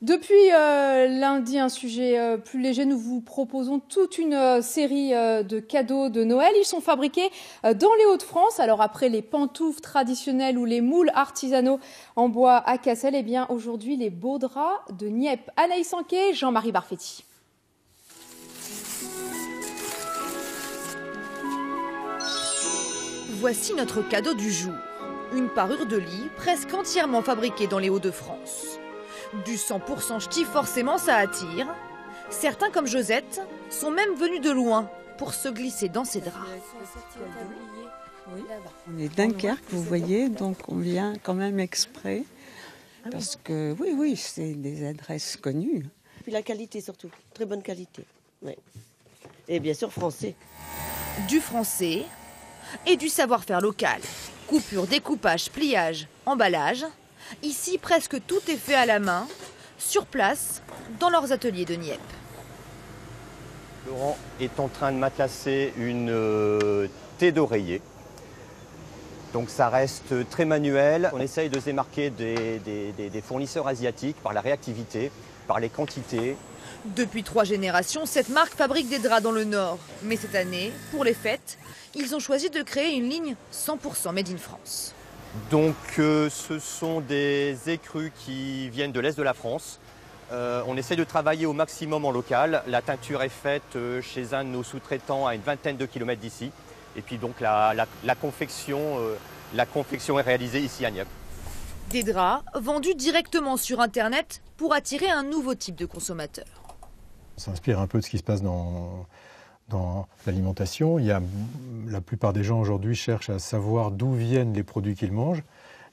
Depuis lundi, un sujet plus léger, nous vous proposons toute une série de cadeaux de Noël. Ils sont fabriqués dans les Hauts-de-France. Alors après les pantoufles traditionnelles ou les moules artisanaux en bois à Cassel, eh bien aujourd'hui les beaux draps de Nieppe. Anaïs Sanquet, Jean-Marie Barfetti. Voici notre cadeau du jour. Une parure de lit presque entièrement fabriquée dans les Hauts-de-France. Du 100% ch'ti, forcément ça attire. Certains, comme Josette, sont même venus de loin pour se glisser dans ces draps. On est Dunkerque, vous voyez, donc on vient quand même exprès. Parce que oui, c'est des adresses connues. Puis la qualité surtout, très bonne qualité. Oui. Et bien sûr français. Du français et du savoir-faire local. Coupure, découpage, pliage, emballage. Ici, presque tout est fait à la main, sur place, dans leurs ateliers de Nieppe. Laurent est en train de matasser une thé d'oreiller. Donc ça reste très manuel. On essaye de se démarquer des fournisseurs asiatiques par la réactivité, par les quantités. Depuis 3 générations, cette marque fabrique des draps dans le Nord. Mais cette année, pour les fêtes, ils ont choisi de créer une ligne 100% Made in France. Donc ce sont des écrus qui viennent de l'Est de la France. On essaie de travailler au maximum en local. La teinture est faite chez un de nos sous-traitants à une vingtaine de kilomètres d'ici. Et puis donc la confection est réalisée ici à Nieppe. Des draps vendus directement sur Internet pour attirer un nouveau type de consommateur. On s'inspire un peu de ce qui se passe dans l'alimentation. La plupart des gens aujourd'hui cherchent à savoir d'où viennent les produits qu'ils mangent.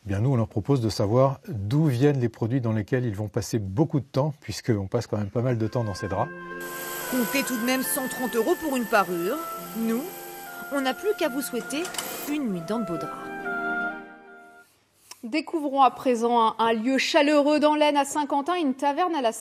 Eh bien, nous, on leur propose de savoir d'où viennent les produits dans lesquels ils vont passer beaucoup de temps, puisqu'on passe quand même pas mal de temps dans ces draps. Comptez tout de même 130 € pour une parure. Nous, on n'a plus qu'à vous souhaiter une nuit dans de beaux draps. Découvrons à présent un lieu chaleureux dans l'Aisne à Saint-Quentin, une taverne à la